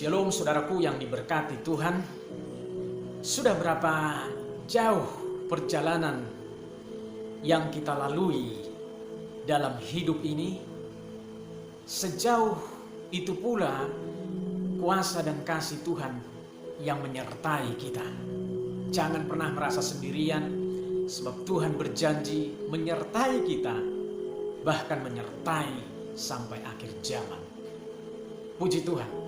Shalom saudaraku yang diberkati Tuhan. Sudah berapa jauh perjalanan yang kita lalui dalam hidup ini? Sejauh itu pula kuasa dan kasih Tuhan yang menyertai kita. Jangan pernah merasa sendirian, sebab Tuhan berjanji menyertai kita, bahkan menyertai sampai akhir zaman. Puji Tuhan.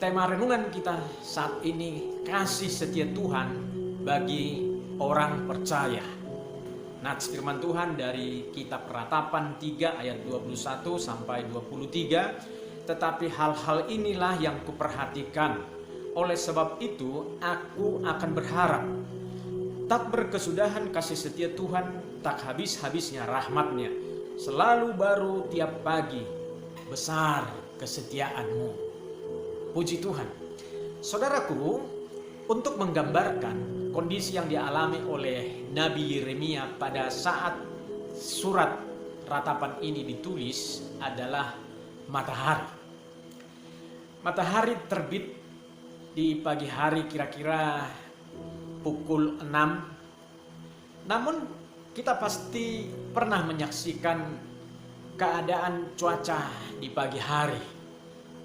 Tema renungan kita saat ini, kasih setia Tuhan bagi orang percaya. Nats firman Tuhan dari kitab Ratapan 3 ayat 21 sampai 23. Tetapi hal-hal inilah yang kuperhatikan. Oleh sebab itu aku akan berharap. Tak berkesudahan kasih setia Tuhan, tak habis-habisnya rahmatnya. Selalu baru tiap pagi, besar kesetiaanmu. Puji Tuhan. Saudaraku, untuk menggambarkan kondisi yang dialami oleh Nabi Yeremia pada saat surat Ratapan ini ditulis adalah matahari. Matahari terbit di pagi hari kira-kira pukul 6. Namun kita pasti pernah menyaksikan keadaan cuaca di pagi hari.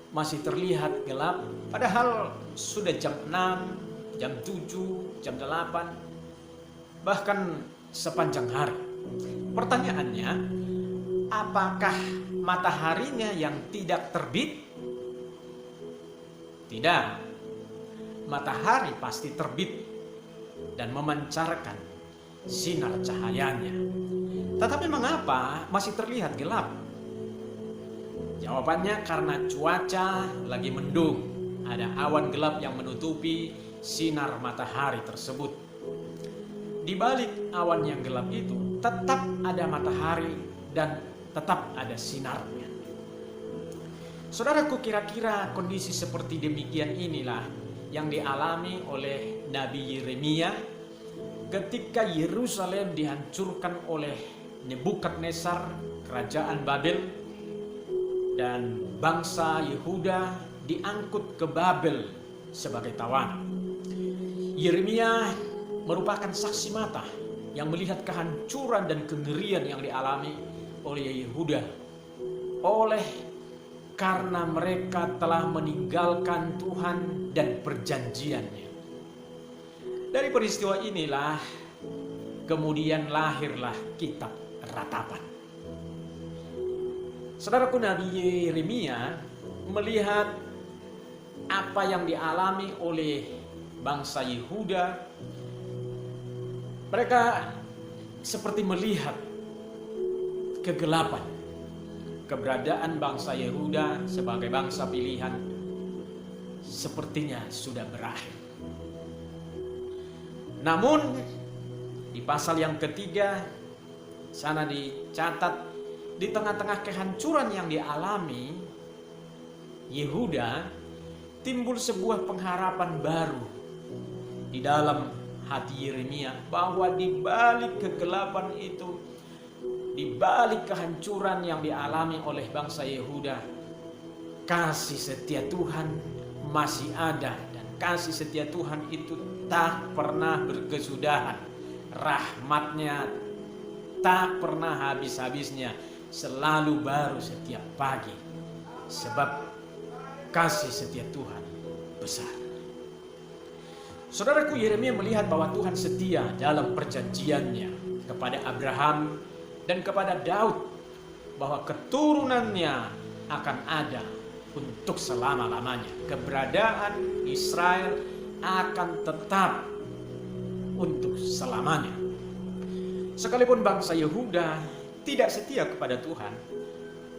Masih terlihat gelap, padahal sudah jam 6, jam 7, jam 8, bahkan sepanjang hari. Pertanyaannya, apakah mataharinya yang tidak terbit? Tidak. Matahari pasti terbit dan memancarkan sinar cahayanya. Tetapi mengapa masih terlihat gelap? Jawabannya karena cuaca lagi mendung. Ada awan gelap yang menutupi sinar matahari tersebut. Di balik awan yang gelap itu tetap ada matahari dan tetap ada sinarnya. Saudaraku, kira-kira kondisi seperti demikian inilah yang dialami oleh Nabi Yeremia ketika Yerusalem dihancurkan oleh Nebukadnezar, kerajaan Babel, dan bangsa Yehuda diangkut ke Babel sebagai tawanan. Yeremia merupakan saksi mata yang melihat kehancuran dan kengerian yang dialami oleh Yehuda karena mereka telah meninggalkan Tuhan dan perjanjiannya. Dari peristiwa inilah kemudian lahirlah kitab Ratapan. Saudaraku, Nabi Yeremia melihat apa yang dialami oleh bangsa Yehuda. Mereka seperti melihat kegelapan. Keberadaan bangsa Yehuda sebagai bangsa pilihan sepertinya sudah berakhir. Namun di pasal yang ketiga sana dicatat, di tengah-tengah kehancuran yang dialami Yehuda, timbul sebuah pengharapan baru di dalam hati Yeremia, bahwa di balik kegelapan itu, di balik kehancuran yang dialami oleh bangsa Yehuda, kasih setia Tuhan masih ada, dan kasih setia Tuhan itu tak pernah berkesudahan. Rahmatnya tak pernah habis-habisnya, selalu baru setiap pagi, sebab kasih setia Tuhan besar. Saudaraku, Yeremia melihat bahwa Tuhan setia dalam perjanjiannya kepada Abraham dan kepada Daud, bahwa keturunannya akan ada untuk selama-lamanya. Keberadaan Israel akan tetap untuk selamanya. Sekalipun bangsa Yehuda tidak setia kepada Tuhan,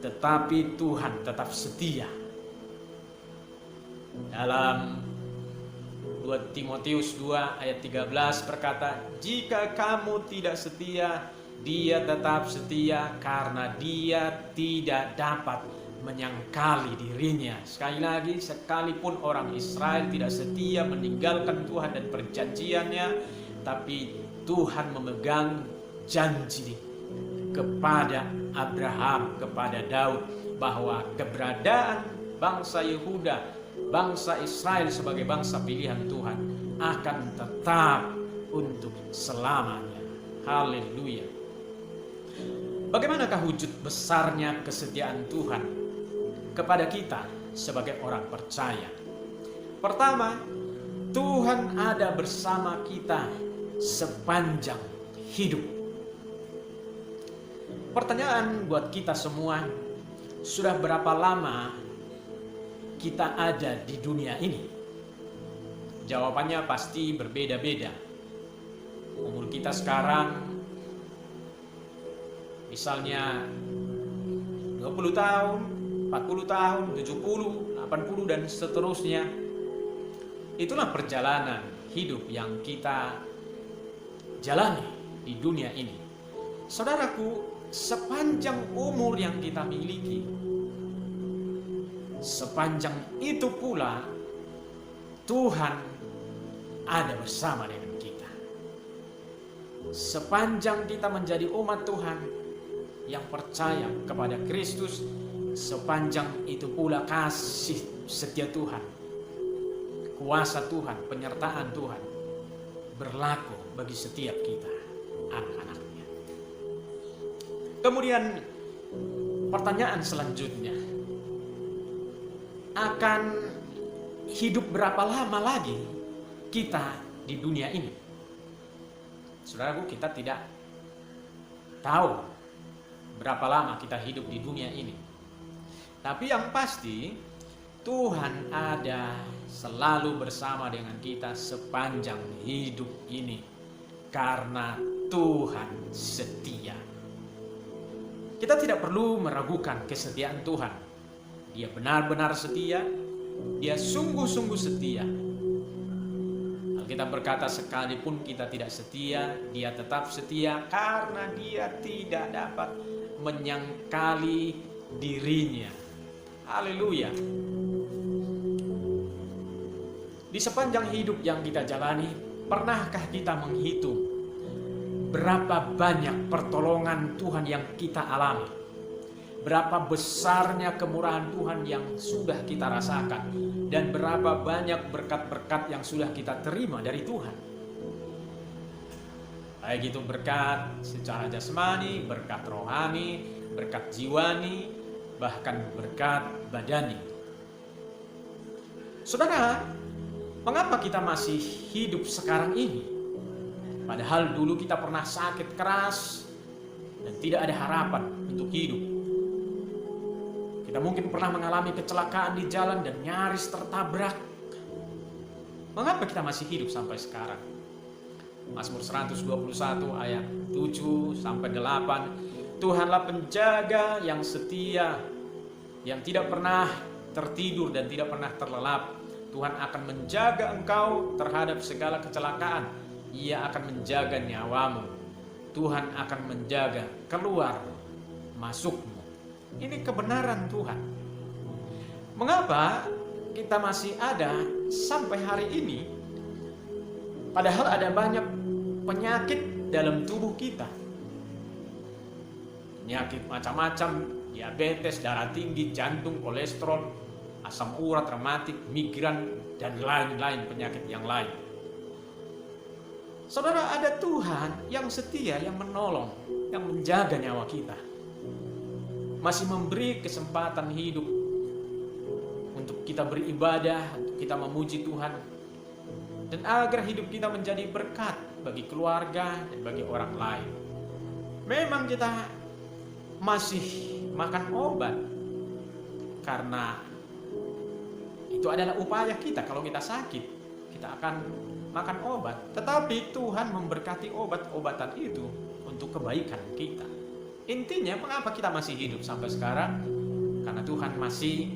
tetapi Tuhan tetap setia. Dalam 2 Timotius 2 ayat 13 berkata, jika kamu tidak setia, dia tetap setia karena dia tidak dapat menyangkali dirinya. Sekali lagi, sekalipun orang Israel tidak setia, meninggalkan Tuhan dan perjanjiannya, tapi Tuhan memegang janji kepada Abraham, kepada Daud, bahwa keberadaan bangsa Yehuda bangsa Israel sebagai bangsa pilihan Tuhan akan tetap untuk selamanya. Haleluya. Bagaimanakah wujud besarnya kesetiaan Tuhan kepada kita sebagai orang percaya? Pertama, Tuhan ada bersama kita sepanjang hidup. Pertanyaan buat kita semua, sudah berapa lama kita ada di dunia ini? Jawabannya pasti berbeda-beda. Umur kita sekarang misalnya 20 tahun, 40 tahun, 70, 80 dan seterusnya. Itulah perjalanan hidup yang kita jalani di dunia ini. Saudaraku, sepanjang umur yang kita miliki, sepanjang itu pula Tuhan ada bersama dengan kita. Sepanjang kita menjadi umat Tuhan yang percaya kepada Kristus, sepanjang itu pula kasih setia Tuhan, kuasa Tuhan, penyertaan Tuhan berlaku bagi setiap kita, anak-anaknya. Kemudian pertanyaan selanjutnya, akan hidup berapa lama lagi kita di dunia ini? Saudaraku, kita tidak tahu berapa lama kita hidup di dunia ini. Tapi yang pasti Tuhan ada selalu bersama dengan kita sepanjang hidup ini, karena Tuhan setia. Kita tidak perlu meragukan kesetiaan Tuhan. Dia benar-benar setia, dia sungguh-sungguh setia. Alkitab berkata, sekalipun kita tidak setia, dia tetap setia, karena dia tidak dapat menyangkali dirinya. Haleluya. Di sepanjang hidup yang kita jalani, pernahkah kita menghitung berapa banyak pertolongan Tuhan yang kita alami? Berapa besarnya kemurahan Tuhan yang sudah kita rasakan, dan berapa banyak berkat-berkat yang sudah kita terima dari Tuhan? Baik itu berkat secara jasmani, berkat rohani, berkat jiwani, bahkan berkat badani. Saudara, mengapa kita masih hidup sekarang ini? Padahal dulu kita pernah sakit keras dan tidak ada harapan untuk hidup. Kita mungkin pernah mengalami kecelakaan di jalan dan nyaris tertabrak. Mengapa kita masih hidup sampai sekarang? Mazmur 121 ayat 7 sampai 8. Tuhanlah penjaga yang setia, yang tidak pernah tertidur dan tidak pernah terlelap. Tuhan akan menjaga engkau terhadap segala kecelakaan. Ia akan menjaga nyawamu. Tuhan akan menjaga keluar masukmu. Ini kebenaran Tuhan. Mengapa kita masih ada sampai hari ini? Padahal ada banyak penyakit dalam tubuh kita. Penyakit macam-macam, diabetes, darah tinggi, jantung, kolesterol, asam urat, rematik, migran, dan lain-lain penyakit yang lain. Saudara, ada Tuhan yang setia, yang menolong, yang menjaga nyawa kita. Masih memberi kesempatan hidup untuk kita beribadah, untuk kita memuji Tuhan, dan agar hidup kita menjadi berkat bagi keluarga dan bagi orang lain. Memang kita masih makan obat, karena itu adalah upaya kita. Kalau kita sakit, kita akan makan obat. Tetapi Tuhan memberkati obat-obatan itu untuk kebaikan kita. Intinya, mengapa kita masih hidup sampai sekarang? Karena Tuhan masih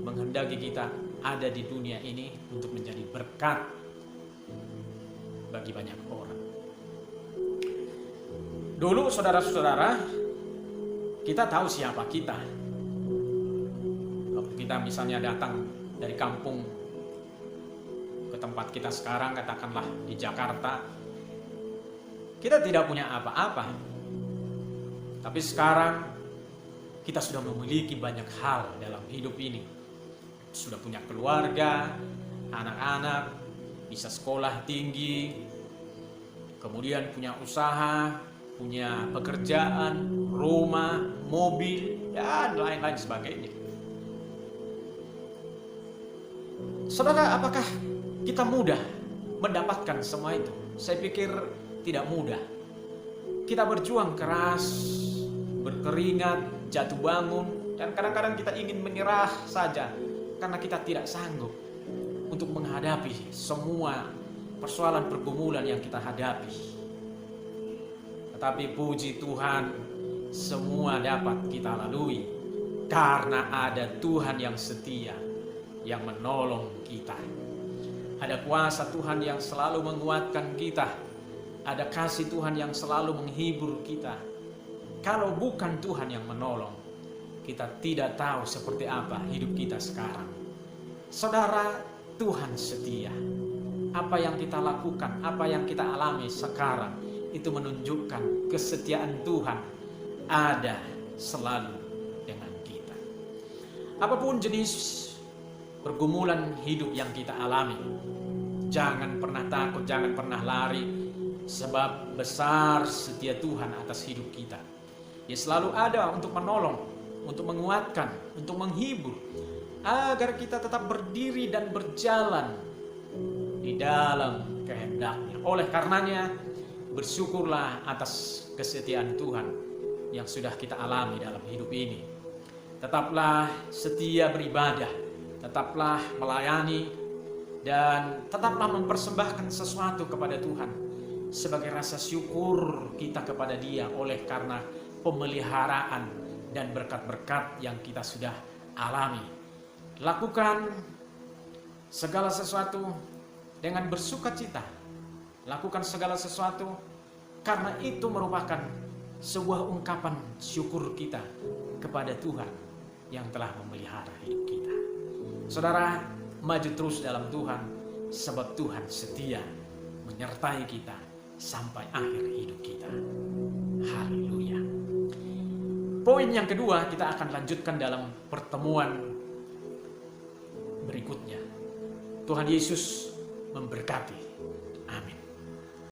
menghendaki kita ada di dunia ini untuk menjadi berkat bagi banyak orang. Dulu saudara-saudara, kita tahu siapa kita. Waktu kita misalnya datang dari kampung ke tempat kita sekarang, katakanlah di Jakarta, kita tidak punya apa-apa. Tapi sekarang kita sudah memiliki banyak hal dalam hidup ini. sudah punya keluarga, anak-anak, bisa sekolah tinggi, kemudian punya usaha, punya pekerjaan, rumah, mobil, dan lain-lain sebagainya. Saudara, apakah kita mudah mendapatkan semua itu? Saya pikir tidak mudah. Kita berjuang keras, berkeringat, jatuh bangun, dan kadang-kadang kita ingin menyerah saja karena kita tidak sanggup untuk menghadapi semua persoalan pergumulan yang kita hadapi. Tetapi puji Tuhan, semua dapat kita lalui karena ada Tuhan yang setia yang menolong kita. Ada kuasa Tuhan yang selalu menguatkan kita. Ada kasih Tuhan yang selalu menghibur kita. Kalau bukan Tuhan yang menolong, kita tidak tahu seperti apa hidup kita sekarang. Saudara, Tuhan setia. Apa yang kita lakukan, apa yang kita alami sekarang, itu menunjukkan kesetiaan Tuhan ada selalu dengan kita. Apapun jenis pergumulan hidup yang kita alami, jangan pernah takut, jangan pernah lari, sebab besar setia Tuhan atas hidup kita. Dia selalu ada untuk menolong, untuk menguatkan, untuk menghibur, agar kita tetap berdiri dan berjalan di dalam kehendaknya. Oleh karenanya, bersyukurlah atas kesetiaan Tuhan yang sudah kita alami dalam hidup ini. Tetaplah setia beribadah, tetaplah melayani, dan tetaplah mempersembahkan sesuatu kepada Tuhan sebagai rasa syukur kita kepada Dia oleh karena pemeliharaan dan berkat-berkat yang kita sudah alami. Lakukan segala sesuatu dengan bersukacita. Lakukan segala sesuatu karena itu merupakan sebuah ungkapan syukur kita kepada Tuhan yang telah memelihara hidup kita. Saudara, maju terus dalam Tuhan, sebab Tuhan setia menyertai kita sampai akhir hidup kita. Haleluya. Poin yang kedua kita akan lanjutkan dalam pertemuan berikutnya. Tuhan Yesus memberkati.